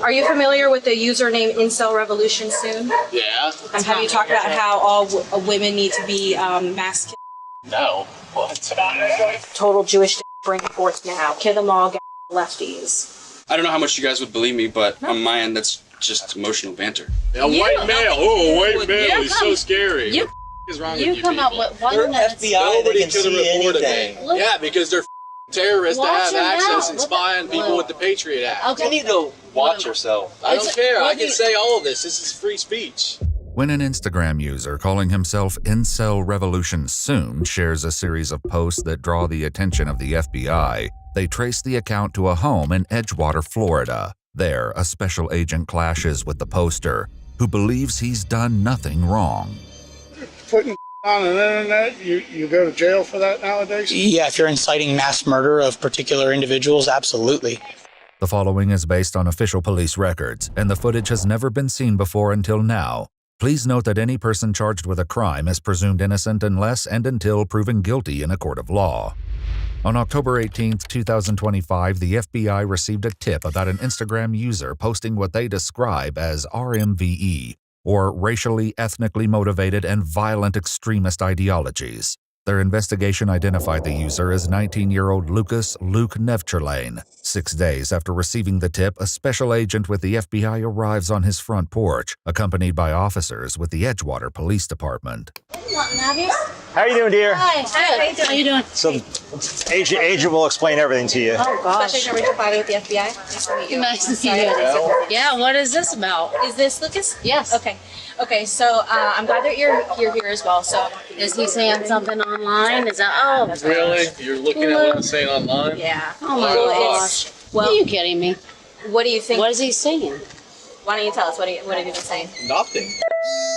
Are you familiar with the username Incel Revolution Soon? Yeah. And have you talked about how all women need to be masked? No. What? Total Jewish bring forth now. Kill them all, lefties. I don't know how much you guys would believe me, but on my end, that's just emotional banter. A white male. Oh, a white male. He's so scary. You, what the is wrong you with you come people? up with one They're that's FBI. Nobody They can could have see reported anything. that. Yeah, because they're terrorists that Watch have your access mouth. and Look spy at- on people with the Patriot Act. Okay. You need to watch yourself. I don't care. I what do can you- say all of this. This is free speech. When an Instagram user calling himself Incel Revolution Soon shares a series of posts that draw the attention of the FBI, they trace the account to a home in Edgewater, Florida. There, a special agent clashes with the poster, who believes he's done nothing wrong. Putting on the internet, you go to jail for that nowadays? Yeah, if you're inciting mass murder of particular individuals, absolutely. The following is based on official police records, and the footage has never been seen before until now. Please note that any person charged with a crime is presumed innocent unless and until proven guilty in a court of law. On October 18, 2025, the FBI received a tip about an Instagram user posting what they describe as RMVE, or racially, ethnically motivated, and violent extremist ideologies. Their investigation identified the user as 19-year-old Lucas Luke Nevcherlane. 6 days after receiving the tip, a special agent with the FBI arrives on his front porch, accompanied by officers with the Edgewater Police Department. How you doing, dear? Hi, good. How you doing? So, Agent will explain everything to you. Oh gosh. Special Agent Rachel Five with the FBI. Nice to meet you. Nice to see you. Yeah, what is this about? Is this Lucas? Yes. Okay. Okay, so I'm glad that you're here as well. So Is he saying something online? Is that, oh. Really? You're looking at what I'm saying online? yeah. Oh my So gosh. it's- well, Are you kidding me? what do you think? What is he saying? Why don't you tell us? What have you been saying? Nothing.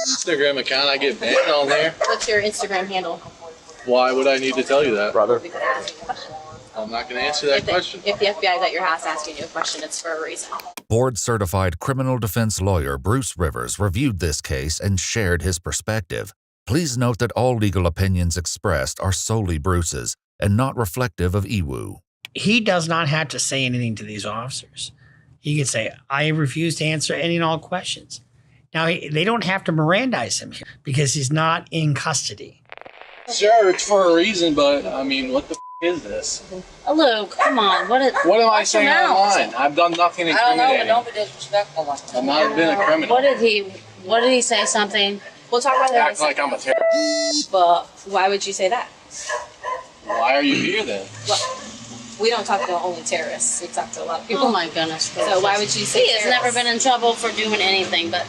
Instagram account, I get banned on there. What's your Instagram handle? Why would I need to tell you that? Brother. I'm not going to answer that question. If the FBI is at your house asking you a question, it's for a reason. Board-certified criminal defense lawyer Bruce Rivers reviewed this case and shared his perspective. Please note that all legal opinions expressed are solely Bruce's and not reflective of EWU. He does not have to say anything to these officers. He could say, I refuse to answer any and all questions. Now, they don't have to Mirandize him here because he's not in custody. Sure, it's for a reason, but I mean, what the is this? Oh, Luke, come on. What is, What am I Watch your saying mouth. online? I've done nothing incriminating. be disrespectful like that. I've not been a criminal. What did he say something? We'll talk about that. Act like I'm a terrorist. But why would you say that? Why are you here then? Well, we don't talk to only terrorists. We talk to a lot of people. Oh my goodness. So why would you say He has terrorists? never been in trouble for doing anything, but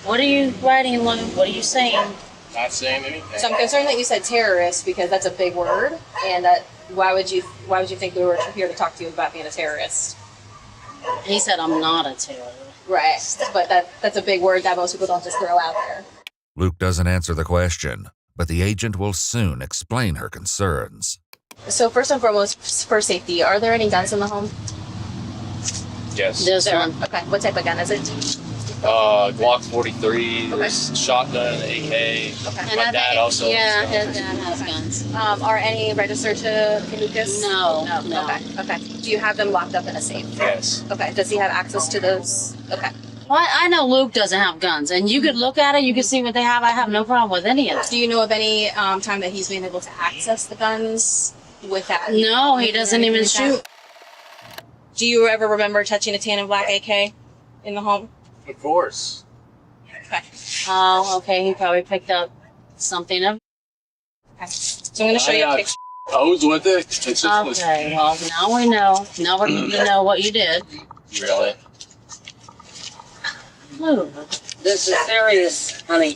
what are you writing, Luke? What are you saying? Not saying anything. So I'm concerned that you said terrorist because that's a big word, and that why would you think we were here to talk to you about being a terrorist? He said, I'm not a terrorist. Right, but that's a big word that most people don't just throw out there. Luke doesn't answer the question, but the agent will soon explain her concerns. So first and foremost, for safety, are there any guns in the home? Yes. This There. one. Okay, what type of gun is it? Glock 43, shotgun, AK. Okay. My dad also. Yeah, his dad has guns. Are any registered to Lucas? No. Okay. Do you have them locked up in a safe? Yes. Okay. Does he have access to those? Okay. Well, I know Luke doesn't have guns, and you could look at it, you could see what they have. I have no problem with any of it. Do you know of any time that he's been able to access the guns without? No, he doesn't even shoot. Do you ever remember touching a tan and black AK in the home? Of course. Okay. Oh, okay, he probably picked up something of. Okay. So I'm going to show you a picture. Pose with it. It's just Okay, well, now we know. Now we know what you did. Really? Luke, This is serious, honey.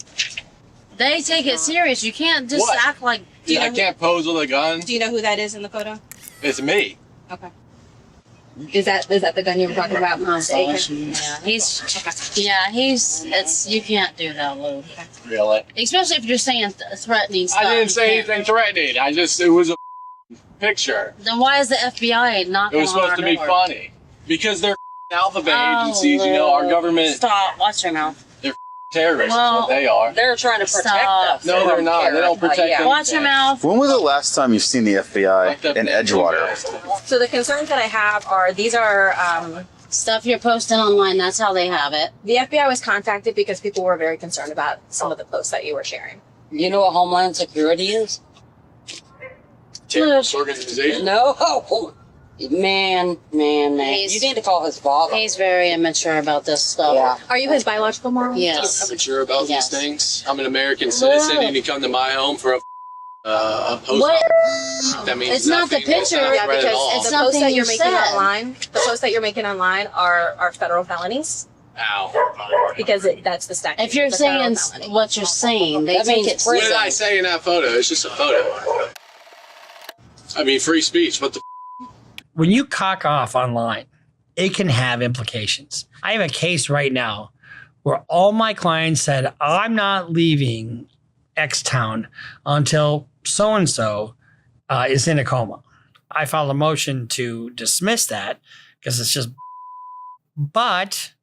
they take it serious. You can't just What? act like. you I know can't pose with a gun. Do you know who that is in the photo? It's me. Okay. Is that the gun you were talking about? Oh, gosh. Yeah, it's, you can't do that, Luke. Really? Especially if you're saying threatening stuff. I didn't say you can't. anything threatening. It was a picture. Then why is the FBI knocking It was on our supposed to be door? funny. Because they're alphabet Oh, agencies, you know, our government Stop. Watch your mouth. terrorists Well, is what they are. They're trying to protect Stop. us. No, they're not. They don't protect yeah. anything. Watch your mouth. When was the last time you've seen the FBI Like that in big Edgewater? guy. So the concerns that I have are these are Stuff you're posting online, that's how they have it. The FBI was contacted because people were very concerned about some of the posts that you were sharing. You know what Homeland Security is? Terrorist organization. No. Man. He's- You need to call his father. He's very immature about this stuff. Yeah. Are you his biological mom? Yes. I'm sure about Yes. these things. I'm an American citizen, and you come to my home for a post. What? That means It's not the nothing. It's picture. not Yeah, right at because all. the It's posts something that you're you making said. online, the posts that you're making online are federal felonies Ow. because that's the statute. If you're It's a federal saying felony. what you're saying, they That take means it. free. What did I say in that photo? It's just a photo. I mean, free speech. What the? When you cock off online, it can have implications. I have a case right now where all my clients said, I'm not leaving X town until so and so is in a coma. I filed a motion to dismiss that because it's just. But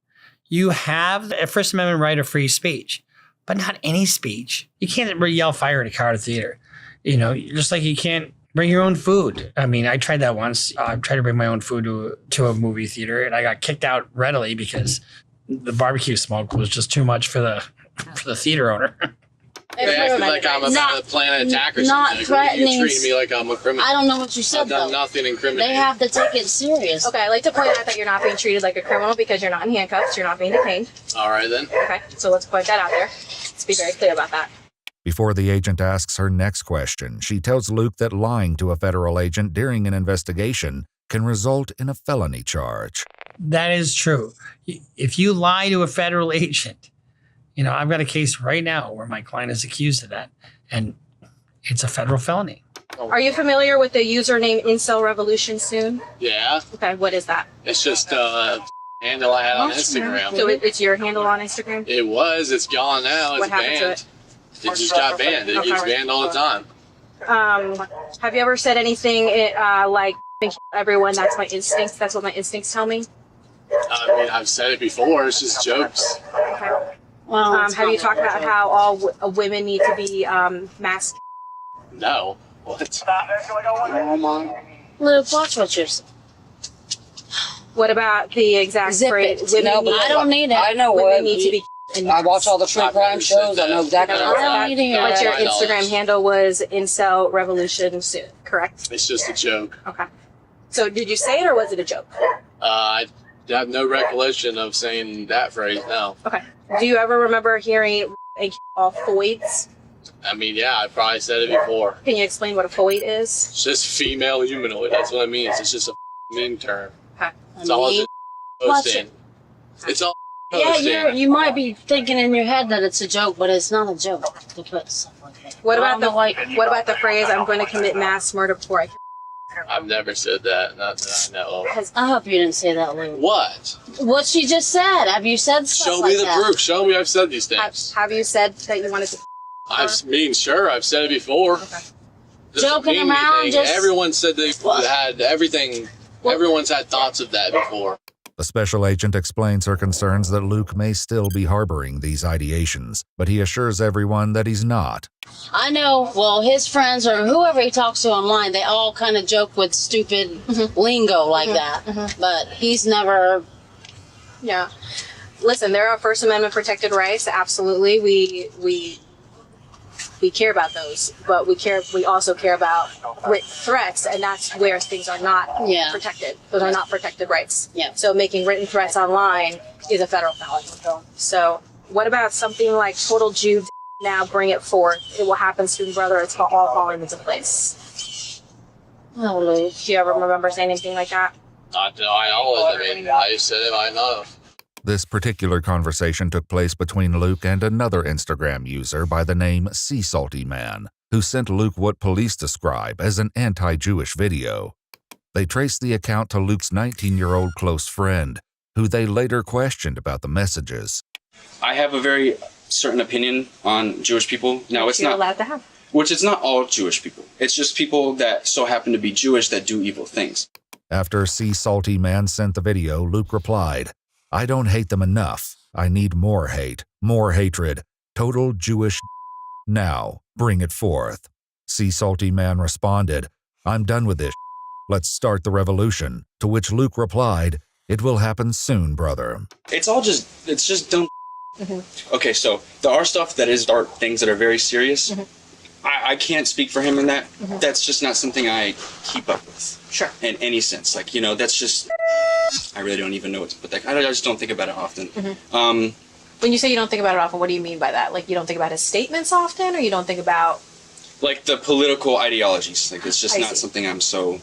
you have a First Amendment right of free speech, but not any speech. You can't yell fire at a crowded theater. You know, just like you can't bring your own food. I mean, I tried that once. I tried to bring my own food to a movie theater, and I got kicked out readily because the barbecue smoke was just too much for the theater owner. They acted like I'm about to plan an attack or not something. threatening- You treat me like I'm a criminal. I don't know what you said I've done though. nothing incriminating. They have to take it serious. Okay, I'd like to point out that you're not being treated like a criminal because you're not in handcuffs, you're not being detained. All right then. Okay, so let's point that out there. Let's be very clear about that. Before the agent asks her next question, she tells Luke that lying to a federal agent during an investigation can result in a felony charge. That is true. If you lie to a federal agent, you know, I've got a case right now where my client is accused of that, and it's a federal felony. Are you familiar with the username Incel Revolution Soon? Yeah, Okay, what is that? it's just a handle I had on Instagram. So it's your handle on Instagram? It was. It's gone now. It's What happened to banned. It just got banned. It gets banned all the time. Have you ever said anything like, everyone, that's my instincts, that's what my instincts tell me? I mean, I've said it before. It's just jokes. Okay. Well, it's Have you not talked like about that. how all women need to be masked? No. What? Luke, watch what you're saying. What about the exact Zip phrase? it. Women No, need, but I don't need it. I know women what. need to be. in I watch all the true I've crime never said shows. I know that. exactly No, what I don't that need to hear But your my knowledge. Instagram handle was Incel Revolution Soon, correct? It's just a joke. Okay. So did you say it or was it a joke? I have no recollection of saying that phrase now. Okay. Do you ever remember hearing all foids? I mean, yeah, I probably said it before. Can you explain what a foid is? It's just female humanoid. That's what it means. It's just a meme term. I It's all mean, just watch posting. It's all yeah, posting. you might be thinking in your head that it's a joke, but it's not a joke to put stuff like that. What I about don't know why- what about the phrase "I'm going to commit mass murder before I"? I've never said that. Not that I know of. I hope you didn't say that, Luke. What? What she just said. Have you said stuff Show like me the that? proof. Show me I've said these things. Have you said that you wanted to? Sure, I've said it before. Okay. Doesn't Joking mean around, anything. just- Everyone said they What? had everything. Everyone's had thoughts of that before. The special agent explains her concerns that Luke may still be harboring these ideations, but he assures everyone that he's not. I know, well, his friends or whoever he talks to online, they all kind of joke with stupid lingo like that. But he's never. Yeah. Listen, there are First Amendment protected rights. Absolutely, we care about those, but we also care about written threats, and that's where things are not Yeah. protected. Those are not protected rights. Yeah. So making written threats online is a federal felony. So what about something like total Jew now bring it forth? It will happen soon, brother. It's all falling into place. Oh, Luke. Do you ever remember saying anything like that? I said it, I know. This particular conversation took place between Luke and another Instagram user by the name Sea Salty Man, who sent Luke what police describe as an anti-Jewish video. They traced the account to Luke's 19-year-old close friend, who they later questioned about the messages. I have a very certain opinion on Jewish people. Now, it's You're not, allowed to have. which it's not all Jewish people. It's just people that so happen to be Jewish that do evil things. After Sea Salty Man sent the video, Luke replied, "I don't hate them enough. I need more hate, more hatred. Total Jewish now. Bring it forth." Sea Salty Man responded, "I'm done with this. Let's start the revolution." To which Luke replied, It will happen soon, brother. It's just dumb. Okay, so there are stuff that is dark, things that are very serious. I can't speak for him in that. That's just not something I keep up with. Sure. In any sense. Like, that's just, I really don't even know what to put that. I just don't think about it often. When you say you don't think about it often, what do you mean by that? Like, you don't think about his statements often, or you don't think about... Like, the political ideologies. Like, it's just I not see. something I'm so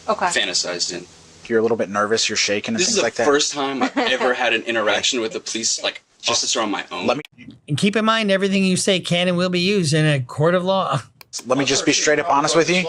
fantasized in. You're a little bit nervous, you're shaking and This is things the like that. first time I've ever had an interaction with a police, like, officer on my own. And keep in mind, everything you say can and will be used in a court of law. Let me just be straight up honest with you.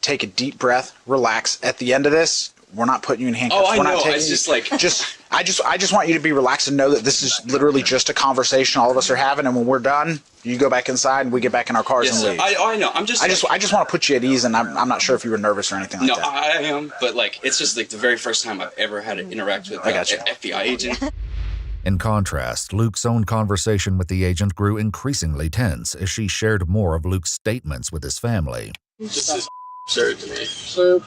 Take a deep breath, relax. At the end of this, we're not putting you in handcuffs. Oh, I we're know. not taking It's just like... I just want you to be relaxed and know that this is literally just a conversation all of us are having, and when we're done, you go back inside and we get back in our cars Yes, and leave. I know. I just want to put you at ease, and I'm not sure if you were nervous or anything like No, that. I am, but like it's just like the very first time I've ever had to interact with an FBI agent. In contrast, Luke's own conversation with the agent grew increasingly tense as she shared more of Luke's statements with his family. This is absurd to me. Luke.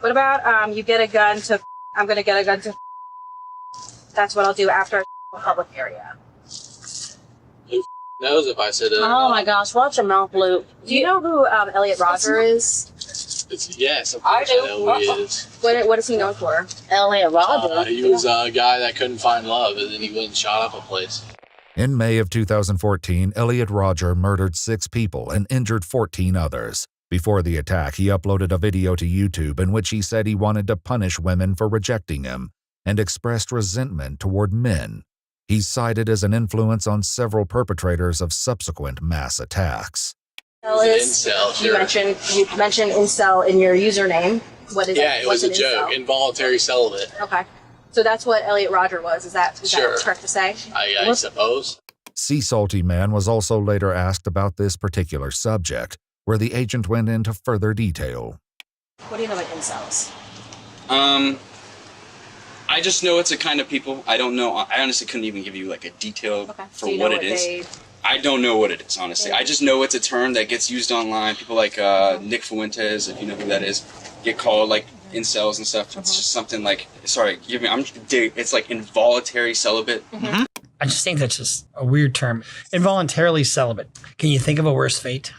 What about you get a gun to... I'm going to get a gun to... That's what I'll do after a public area. Who knows if I said it? Oh my gosh, watch your mouth, Luke. Do you know who Elliot Rodger is? Yes, of course I know who he is. What is he known for? Elliot Rodger. He was a guy that couldn't find love, and then he went and shot up a place. In May of 2014, Elliot Rodger murdered 6 people and injured 14 others. Before the attack, he uploaded a video to YouTube in which he said he wanted to punish women for rejecting him and expressed resentment toward men. He's cited as an influence on several perpetrators of subsequent mass attacks. Incel, You mentioned incel in your username. What is Yeah, it? it What's was a an joke. incel? Involuntary celibate. Okay. So that's what Elliot Rodger was. Is that Sure. correct to say? I suppose. Sea Salty Man was also later asked about this particular subject, where the agent went into further detail. What do you know about incels? I just know it's a kind of people. I don't know. I honestly couldn't even give you like a detail for So you know what it is. I don't know what it is, honestly. I just know it's a term that gets used online. People like Nick Fuentes, if you know who that is, get called like incels and stuff. It's just something like, sorry, give me, it's like involuntary celibate. I just think that's just a weird term. Involuntarily celibate. Can you think of a worse fate?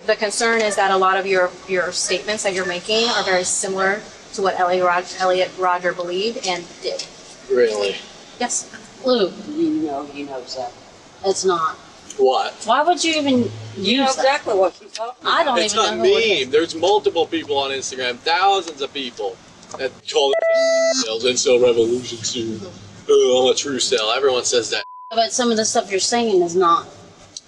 The concern is that a lot of your statements that you're making are very similar to what Elliot Rodger believed and did. Really? Yes. Luke, you know that. It's not. What? Why would you even use that? exactly what she's talking about. I don't It's even a know who it is. meme. There's multiple people on Instagram, thousands of people that call themselves incel revolution soon. Oh, I'm a true cell. Everyone says that. But some of the stuff you're saying is not.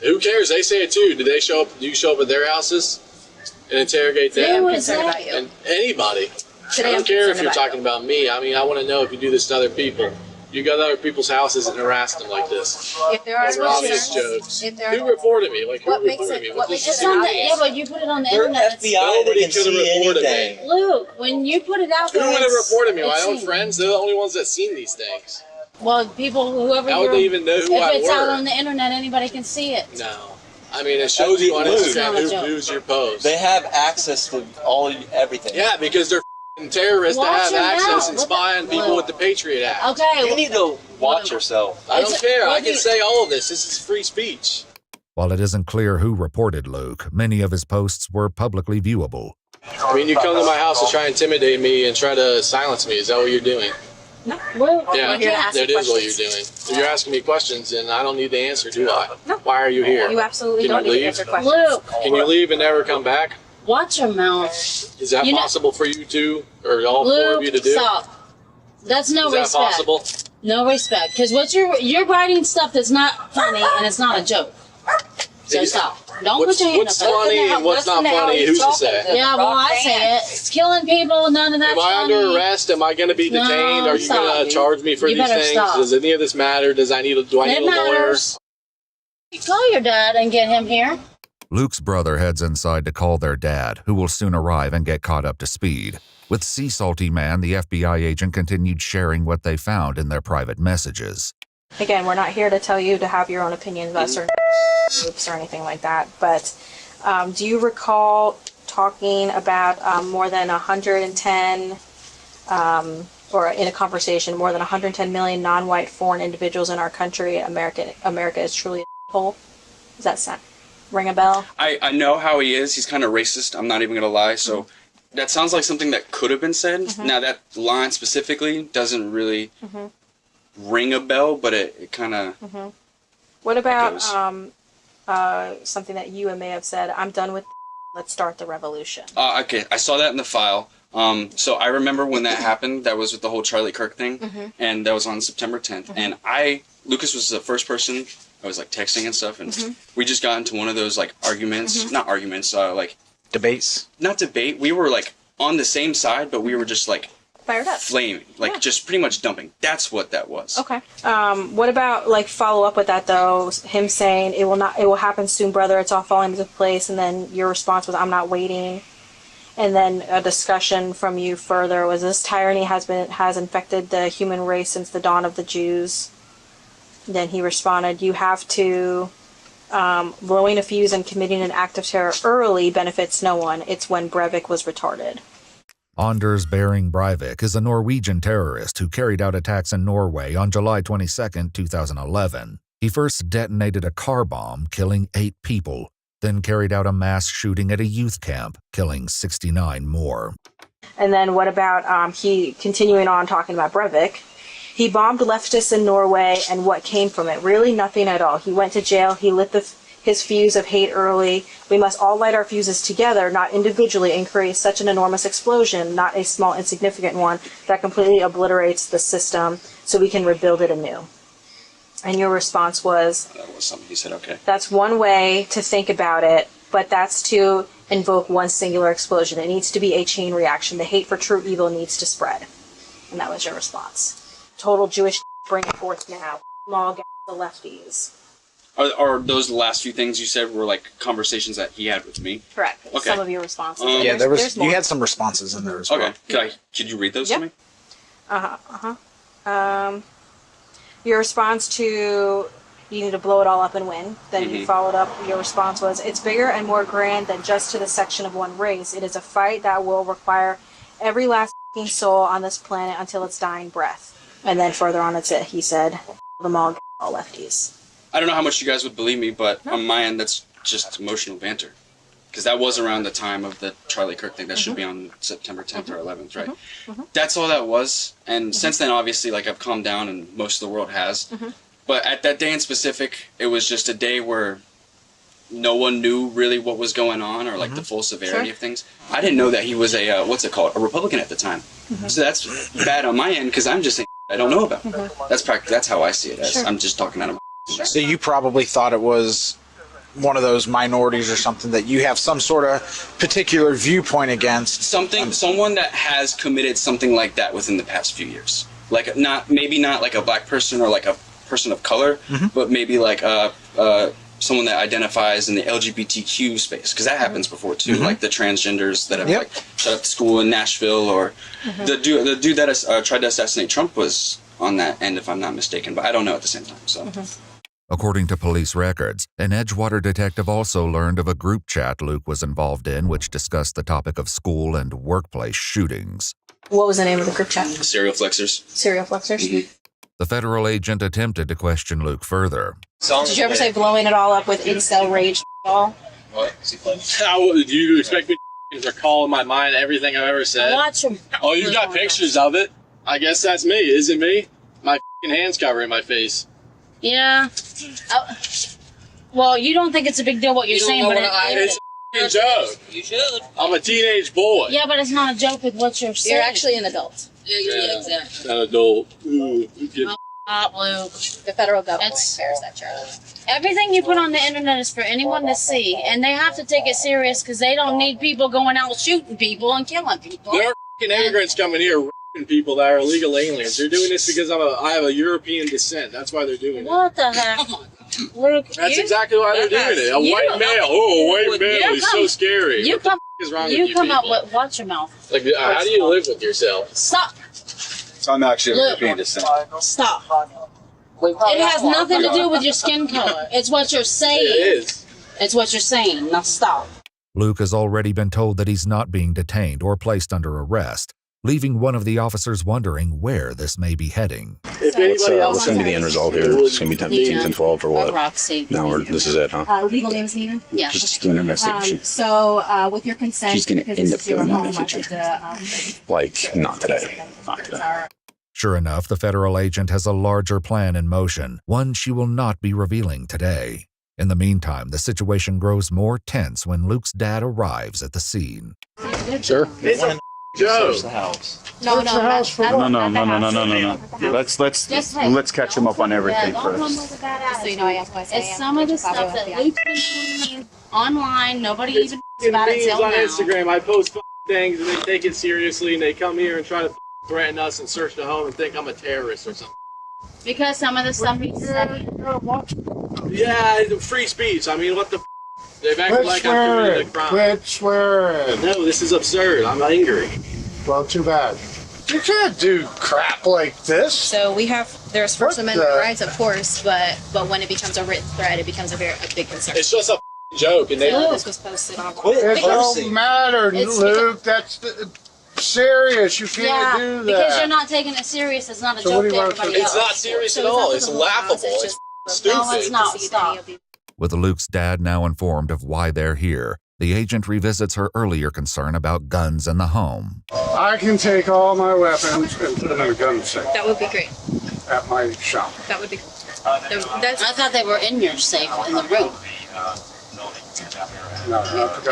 Who cares? They say it too. Do they show up? Do you show up at their houses and interrogate Today them? I'm concerned about you. And anybody. Today I I'm don't care if concerned you're about talking about me. I mean, I want to know if you do this to other people. You go to other people's houses and harass them like this. If there are Those are obvious concerns, jokes. if there Who reported me? Like, who What makes reported it- me? what What's makes this it It's on the, obvious? yeah, but you put it on the They're internet. FBI. Nobody They can could have see reported anything. me. Luke, when you put it out Who there, would have it's- reported me? My it's own seen. friends? They're the only ones that seen these things. Well, people, whoever How would you're- they even know who if I it's out were? on the internet, anybody can see it. No. I mean, it shows you on Luke. Instagram It's not a who joke. views your posts. They have access to everything. Yeah, because they're terrorists Watch that have your access mouth. and What the- spy on people with the Patriot Act. Okay. You need to watch yourself. I don't It's- care. I what can do you- say all of this. This is free speech. While it isn't clear who reported Luke, many of his posts were publicly viewable. I mean, you come to my house to try and intimidate me and try to silence me. Is that what you're doing? No. Luke, Yeah, We're here to ask that you is what you're questions. doing. If you're asking me questions and I don't need the answer, do I? No. Why are you here? You absolutely Can don't you need to leave? answer questions. Luke, Can you leave and never come back? watch your mouth. Is that You know- possible for you two or all four of you to Luke, do? stop. That's no Is that respect. possible? No respect, because what you're writing stuff that's not funny and it's not a joke. So Yeah. stop. Don't put your hand What's up there. funny and what's not funny? Who's to say? Yeah, well, I say it. It's killing people. None of that's Am I funny. under arrest? Am I going to be No, detained? Are you stop. going to charge me for You these better things? stop. Does any of this matter? Do I need It a lawyer? matters. You call your dad and get him here. Luke's brother heads inside to call their dad, who will soon arrive and get caught up to speed. With Sea Salty Man, the FBI agent continued sharing what they found in their private messages. Again, we're not here to tell you to have your own opinions about certain groups or anything like that, but do you recall talking about more than 110 or in a conversation, more than 110 million non-white foreign individuals in our country. America is truly a hole. Does that sound ring a bell? I know how he is. He's kind of racist. I'm not even gonna lie. So that sounds like something that could have been said. Now that line specifically doesn't really ring a bell, but it kind of. What about something that you may have said? I'm done with. Let's start the revolution. Okay, I saw that in the file. So I remember when that happened. That was with the whole Charlie Kirk thing, and that was on September 10th. And Lucas was the first person I was like texting and stuff, and we just got into one of those like arguments, not arguments, like Debates. not debate. We were like on the same side, but we were just like Fired up. flaming, like just pretty much dumping. That's what that was. Okay. What about like follow up with that though? Him saying it will happen soon, brother. It's all falling into place, and then your response was, "I'm not waiting." And then a discussion from you further was, "This tyranny has infected the human race since the dawn of the Jews." Then he responded, "You have to blowing a fuse and committing an act of terror early benefits no one. It's when Breivik was retarded." Anders Behring Breivik is a Norwegian terrorist who carried out attacks in Norway on July 22, 2011. He first detonated a car bomb, killing 8 people, then carried out a mass shooting at a youth camp, killing 69 more. And then what about he continuing on talking about Breivik? He bombed leftists in Norway, and what came from it? Really nothing at all. He went to jail. He lit his fuse of hate early. We must all light our fuses together, not individually, and create such an enormous explosion, not a small insignificant one, that completely obliterates the system so we can rebuild it anew. And your response was, That was something he said. Okay. that's one way to think about it, but that's to invoke one singular explosion. It needs to be a chain reaction. The hate for true evil needs to spread. And that was your response. Total Jewish bring it forth now. Log the lefties. Are those the last few things you said were like conversations that he had with me? Correct. Okay. Some of your responses. Yeah, there's more. you had some responses in there as well. Okay. Could you read those to me? Your response to you need to blow it all up and win. Then you followed up. Your response was, "It's bigger and more grand than just to the section of one race. It is a fight that will require every last soul on this planet until its dying breath." And then further on, he said, "Them all lefties." I don't know how much you guys would believe me, but on my end, that's just emotional banter. Because that was around the time of the Charlie Kirk thing. That should be on September 10th or 11th, right? That's all that was. And since then, obviously, like I've calmed down, and most of the world has. But at that day in specific, it was just a day where no one knew really what was going on or like the full severity of things. I didn't know that he was a a Republican at the time. So that's bad on my end because I'm just saying I don't know about. That's how I see it. As I'm just talking out of my. So you probably thought it was one of those minorities or something that you have some sort of particular viewpoint against. Someone that has committed something like that within the past few years. Like maybe not like a black person or like a person of color, but maybe like someone that identifies in the LGBTQ space, because that happens before too, like the transgenders that have like shut up the school in Nashville, or the dude that tried to assassinate Trump was on that end, if I'm not mistaken, but I don't know at the same time. So. According to police records, an Edgewater detective also learned of a group chat Luke was involved in which discussed the topic of school and workplace shootings. What was the name of the group chat? Serial flexers. Serial flexers? The federal agent attempted to question Luke further. Did you ever say blowing it all up with incel rage all? What? Do you expect me to recall in my mind everything I've ever said? Watch him. Oh, you've got pictures of it? I guess that's me. Is it me? My hands covering my face. Yeah. Well, you don't think it's a big deal what you're saying, but it's a joke. You should. I'm a teenage boy. Yeah, but it's not a joke with what you're saying. You're actually an adult. Yeah, exactly. An adult. Luke. The federal government bears that charge. Everything you put on the internet is for anyone to see, and they have to take it serious because they don't need people going out shooting people and killing people. There are immigrants coming here raping people that are illegal aliens. They're doing this because I have a European descent. That's why they're doing it. What the heck? Luke, that's exactly why they're doing it. A white male. Oh, a white male. He's so scary. You come, what is wrong you with you come up people? with, watch your mouth. Like, how do you live with yourself? Stop. So I'm actually a European descent. Stop. It has nothing to do with your skin color. It's what you're saying. It is. It's what you're saying. Now stop. Luke has already been told that he's not being detained or placed under arrest. leaving one of the officers wondering where this may be heading. If anybody else What's going to be the end result here? It's going to be 10, 15, 10, 12 for what? Roxy. Now this is it, huh? Legal name is Nina. Yeah. Just doing an investigation. So, with your consent, She's gonna because end this up is your doing that home, in the I future. could, Like, not today. Not today. Sure enough, the federal agent has a larger plan in motion, one she will not be revealing today. In the meantime, the situation grows more tense when Luke's dad arrives at the scene. Sure. It's a joke. The house. No. Let's catch him up on everything So you know, I asked myself. It's some of the stuff that Luke's been putting online. Nobody even knows about it Memes till on now. Instagram. I post things and they take it seriously and they come here and try to threaten us and search the home and think I'm a terrorist or something. Because some of the stuff he said. Yeah, it's free speech. I mean, what the They've acted Quit like I'm committing a swearing. crime. Quit swearing. No, this is absurd. I'm angry. Well, too bad. You can't do crap like this. So there's First What Amendment the- rights, of course, but when it becomes a written threat, it becomes a big concern. It's just a joke, and they This was posted on. It don't matter, It's Luke. That's serious. You can't do that. because you're not taking it serious. It's not a So joke what do to you want everybody to- It's else. not serious So at it's not all. for It's the whole house, laughable. it's It's just- stupid. No, it's not. Stop. With Luke's dad now informed of why they're here, the agent revisits her earlier concern about guns in the home. I can take all my weapons and put them in a gun safe That would be great. at my shop. That would be. I thought they were in your safe in the room.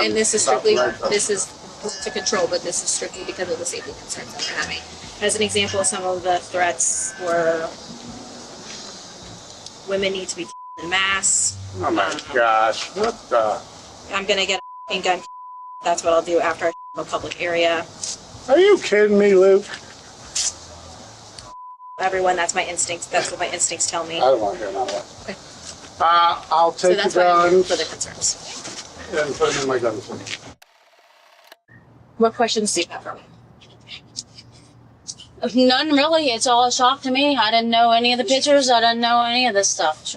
And this is strictly to control, but this is strictly because of the safety concerns that we're having. As an example, some of the threats were women need to be in masks. Oh my gosh! What the? I'm gonna get a gun. That's what I'll do after I a public area. Are you kidding me, Luke? Everyone, that's my instincts. That's what my instincts tell me. I don't want to hear none of that. Okay. I'll So take that's the why I'm here guns for the concerns. and put them in my gun safe. What questions do you have for me? None really. It's all a shock to me. I didn't know any of the pictures. I didn't know any of this stuff.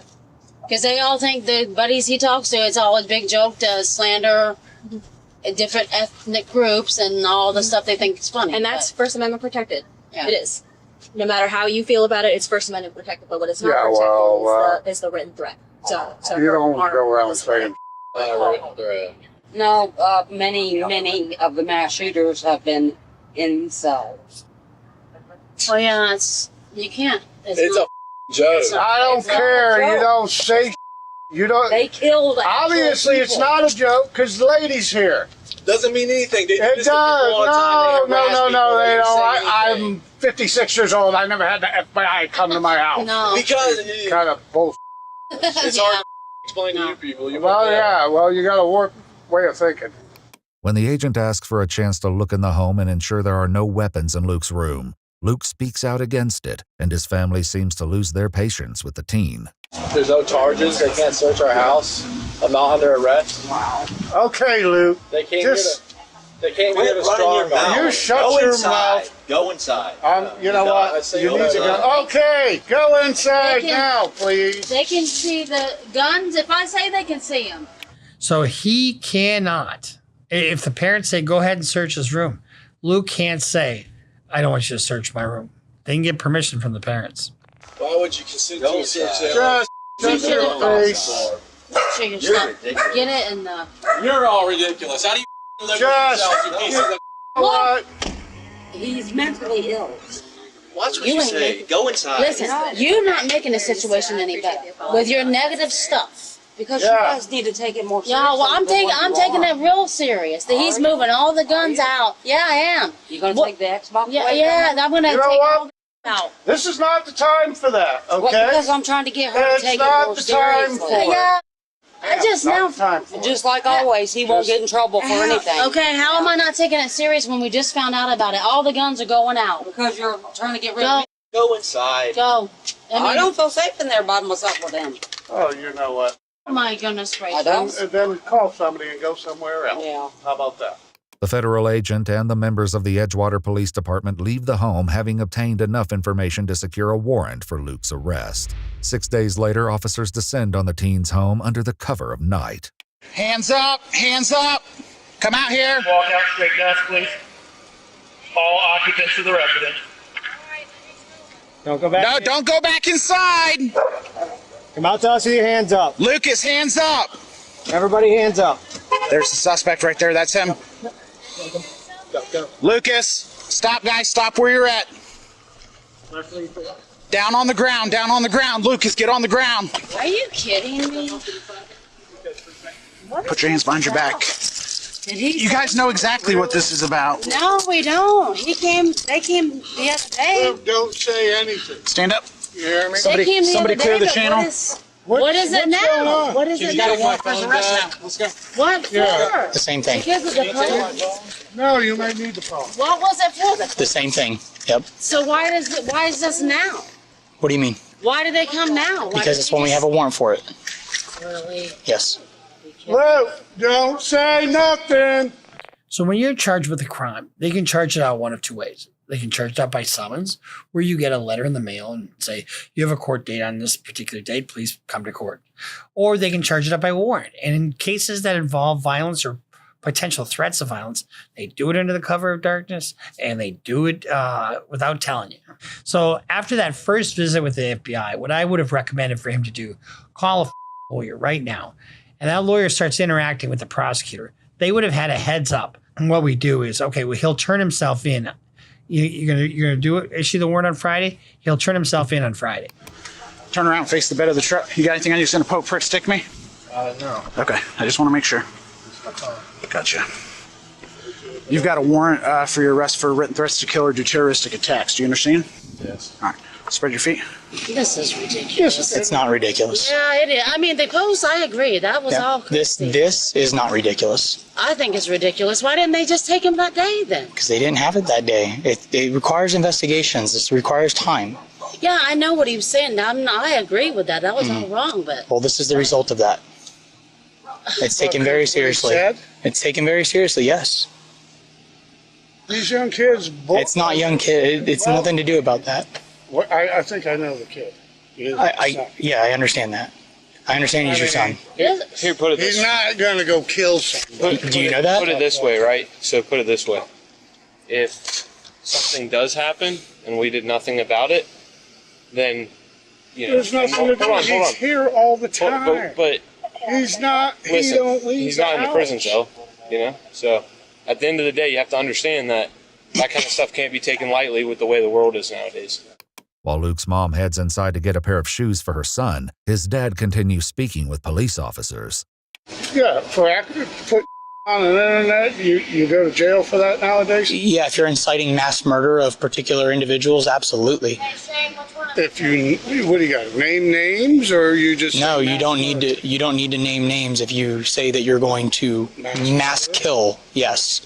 Because they all think the buddies he talks to, it's all a big joke to slander different ethnic groups and all the stuff they think is funny. And that's First Amendment protected. Yeah. It is. No matter how you feel about it, it's First Amendment protected. But what is not Yeah, protected well, is the written threat. So You don't go around saying. No, many of the mass shooters have been incels. Oh yeah, you can't. It's not, a joke. I don't It's not care. a You joke. don't say. You don't. They killed actual Obviously, it's people. not a joke because the lady's here. Doesn't mean anything. They do It this does. to people all the time. They harass people. They don't don't. say anything. I'm 56 years old. I never had the FBI come to my house. No. Because Kind of bullshit. it's hard to explain to you people. You Well, might be- yeah. Well, you got a warped way of thinking. When the agent asks for a chance to look in the home and ensure there are no weapons in Luke's room, Luke speaks out against it, and his family seems to lose their patience with the teen. There's no charges. They can't search our house. I'm not under arrest. Okay, Luke. They came Just- here to. They came here to strong You shut Go your inside. mouth. Go inside. You know No, I what? say You no, need to no. go. Okay, go inside They can- now, please. They can see the guns. If I say they can see them. So he cannot, if the parents say, go ahead and search his room, Luke can't say, I don't want you to search my room. They can get permission from the parents. Why would you consent Go to a search? inside. Just shut your face. Show your You're stuff. ridiculous. Get it in the. You're all ridiculous. How do you live with Just- yourself, you piece of the- What? He's mentally ill. Watch what You you ain't say. Go inside. Listen, you're not making the situation any better with your negative stuff. Because Yeah. you guys need to take it more seriously. Yeah, well, I'm than what taking you it real serious. That he's Are you? moving all the guns out. Yeah, I am. You gonna What- take the Xbox Yeah, away yeah, from him? I'm gonna You know take what? all the out. This is not the time for that, Well, okay? because I'm trying to get her It's to take not it more the time seriously. for it. Yeah, I just Not now. the time for it. Just like always, he won't get in trouble for anything. Okay, how am I not taking it serious when we just found out about it? All the guns are going out. Because you're trying to get rid Go, of me. Go inside. go. I don't feel safe in there by myself with him. Oh, you know what? Oh my goodness I gracious. don't. And then call somebody and go somewhere else. Yeah. How about that? The federal agent and the members of the Edgewater Police Department leave the home having obtained enough information to secure a warrant for Luke's arrest. 6 days later, officers descend on the teen's home under the cover of night. Hands up! Hands up! Come out here! Walk out straight to us, please. all occupants of the residence. Don't go back. No, don't go back inside. Come out to us with your hands up. Lucas, hands up. Everybody hands up. There's the suspect right there. That's him. Go. Lucas, stop, guys. Stop where you're at. Down on the ground. Down on the ground. Lucas, get on the ground. Are you kidding me? Put your hands behind your back. Did he? You guys know exactly what this is about. No, we don't. They came the other day. Don't say anything. Stand up. You hear me? They came the Somebody other clear day, the but channel. What is it what's going now? on? What is it You got a now? warrant for his arrest now. Let's go. What for? The same thing. Because of the phone. No, you may need the phone. What was it for? The same thing. Yep. So why is this now? What do you mean? Why do they come now? Why Because it's when we have a warrant for it. Really? Yes. Luke, don't say nothing. So when you're charged with a crime, they can charge it out one of two ways. They can charge it out by summons, where you get a letter in the mail and say, you have a court date on this particular date, please come to court. Or they can charge it up by warrant. And in cases that involve violence or potential threats of violence, they do it under the cover of darkness, and they do it without telling you. So after that first visit with the FBI, what I would have recommended for him to do, call a lawyer right now. And that lawyer starts interacting with the prosecutor. They would have had a heads up. And what we do is, okay, well, he'll turn himself in. You're gonna do it, issue the warrant on Friday. He'll turn himself in on Friday. Turn around, face the bed of the truck. You got anything on you that's gonna poke, prick, stick me? No. Okay, I just want to make sure. Gotcha. You've got a warrant for your arrest for written threats to kill or do terroristic attacks. Do you understand? Yes. All right. Spread your feet. This is ridiculous. It's not ridiculous. Yeah, it is. I mean, the post, I agree. That was all This crazy. is not ridiculous I think it's ridiculous. Why didn't they just take him that day then? because they didn't have it that day. It requires investigations. This requires time. Yeah, I know what he was saying. I agree with that. That was all wrong, but Well, this is the result of that. It's taken very seriously. It's taken very seriously. Yes. These young kids. It's not young kid. It's nothing to do about that. Well, I think I know the kid. Yeah, I understand that. I understand he's your son. Here, put it He's this not going to go kill somebody. Do you know that? Put it this way, right? So put it this way. If something does happen and we did nothing about it, then, you know. There's nothing to do. Hold on. He's here all the time. But He's not. listen, He don't leave he's not in the prison house. cell, you know? So at the end of the day, you have to understand that that kind of stuff can't be taken lightly with the way the world is nowadays. While Luke's mom heads inside to get a pair of shoes for her son, his dad continues speaking with police officers. Yeah, put on the internet, you go to jail for that nowadays? Yeah, if you're inciting mass murder of particular individuals, absolutely. If you, what do you got? Name names, or you just? No, you don't need to. You don't need to name names if you say that you're going to mass kill. Yes,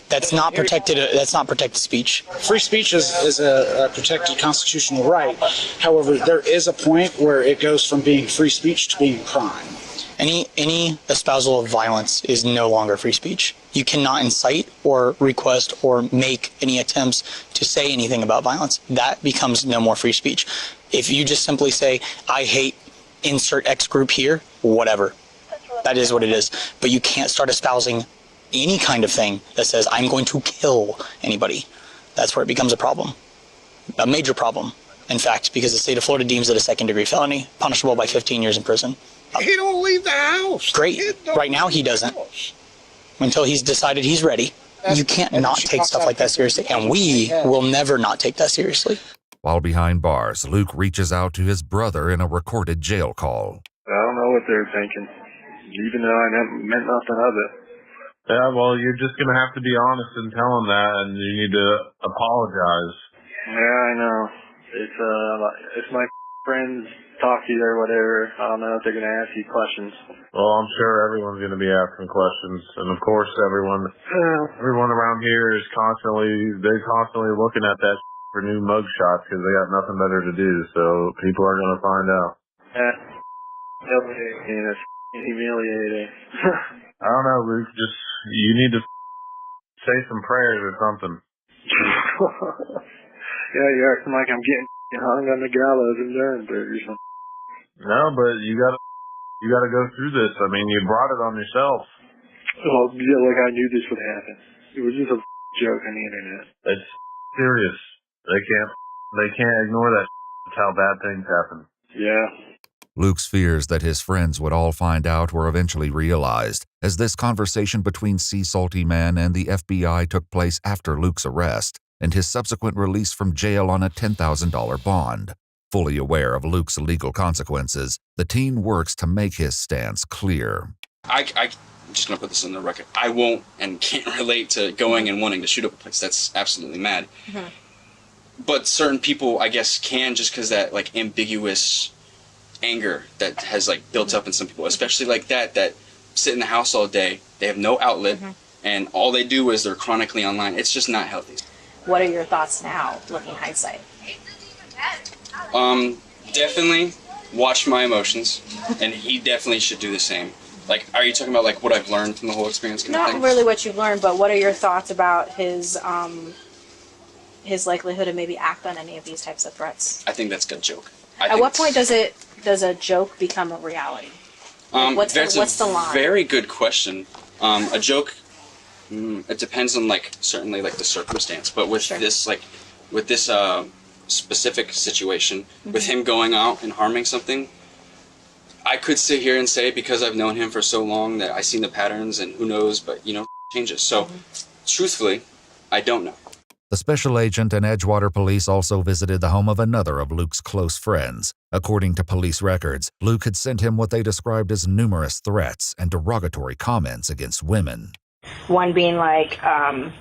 that's not protected. That's not protected speech. Free speech is a protected constitutional right. However, there is a point where it goes from being free speech to being a crime. Any espousal of violence is no longer free speech. You cannot incite or request or make any attempts to say anything about violence. That becomes no more free speech. If you just simply say, I hate insert X group here, whatever. That is what it is. But you can't start espousing any kind of thing that says, I'm going to kill anybody. That's where it becomes a problem. A major problem, in fact, because the state of Florida deems it a second-degree felony, punishable by 15 years in prison. He don't leave the house. Great. Right now he doesn't. Until he's decided he's ready. You can't not take stuff like that seriously. And we will never not take that seriously. While behind bars, Luke reaches out to his brother in a recorded jail call. I don't know what they're thinking, even though I meant nothing of it. Yeah, well, you're just going to have to be honest and tell them that, and you need to apologize. Yeah, I know. It's my friends talk to you or whatever. I don't know if they're going to ask you questions. Well, I'm sure everyone's going to be asking questions, and of course, everyone around here is constantly looking at that for new mug shots because they got nothing better to do. So people are going to find out. It's humiliating. I don't know, Luke. Just you need to say some prayers or something. Yeah, you're acting like I'm getting hung on the gallows in Nuremberg or something. No, but you gotta go through this. I mean, you brought it on yourself. Well, yeah, like I knew this would happen. It was just a joke on the internet. It's serious. They can't ignore that. That's how bad things happen. Yeah. Luke's fears that his friends would all find out were eventually realized, as this conversation between Sea Salty Man and the FBI took place after Luke's arrest and his subsequent release from jail on a $10,000 bond. Fully aware of Luke's legal consequences, the teen works to make his stance clear. I'm just going to put this on the record. I won't and can't relate to going and wanting to shoot up a place. That's absolutely mad. Mm-hmm. But certain people, I guess, can, just because that like ambiguous anger that has like built up in some people, especially like that sit in the house all day. They have no outlet, and all they do is they're chronically online. It's just not healthy. What are your thoughts now, looking hindsight? Definitely watch my emotions, and he definitely should do the same. Like, are you talking about like what I've learned from the whole experience? Kind of Not thing? really what you've learned, but what are your thoughts about his likelihood to maybe act on any of these types of threats? I think that's a joke. At what point does a joke become a reality? What's the line? Very good question. A joke, it depends on like certainly like the circumstance, but with this specific situation, with him going out and harming something, I could sit here and say, because I've known him for so long, that I've seen the patterns, and who knows, but changes. So truthfully, I don't know. The special agent and Edgewater police also visited the home of another of Luke's close friends. According to police records, Luke had sent him what they described as numerous threats and derogatory comments against women. One being like, I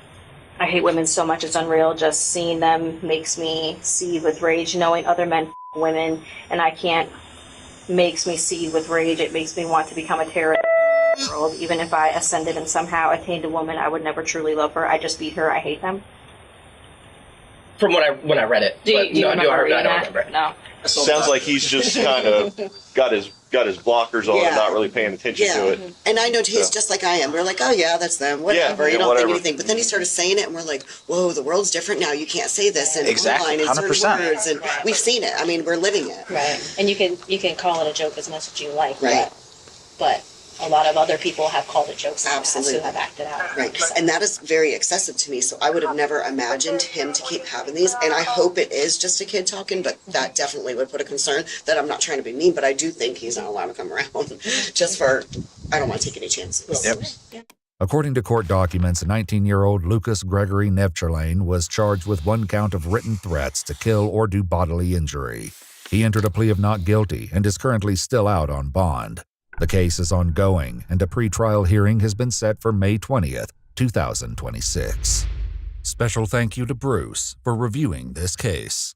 hate women so much it's unreal. Just seeing them makes me seethe with rage. Knowing other men women and I can't makes me seethe with rage. It makes me want to become a terrorist. Even if I ascended and somehow attained a woman, I would never truly love her. I just beat her. I hate them. From when I read it. Do you remember reading that? I don't remember. No. Sounds like he's just kind of got his blockers on and not really paying attention to it. And I know he's just like I am. We're like, oh yeah, that's them. Whatever. You don't think anything. But then he started saying it, and we're like, whoa, the world's different now. You can't say this in online in certain 100%. words, and we've seen it. I mean, we're living it. Right. And you can call it a joke as much as you like. Right. But a lot of other people have called it jokes in the past Absolutely. who have acted out. Right. And that is very excessive to me. So I would have never imagined him to keep having these. And I hope it is just a kid talking, but that definitely would put a concern that I'm not trying to be mean, but I do think he's not allowed to come around just for, I don't want to take any chances. Yep. According to court documents, 19-year-old Lucas Gregory Nevcherlane was charged with 1 count of written threats to kill or do bodily injury. He entered a plea of not guilty and is currently still out on bond. The case is ongoing, and a pretrial hearing has been set for May 20th, 2026. Special thank you to Bruce for reviewing this case.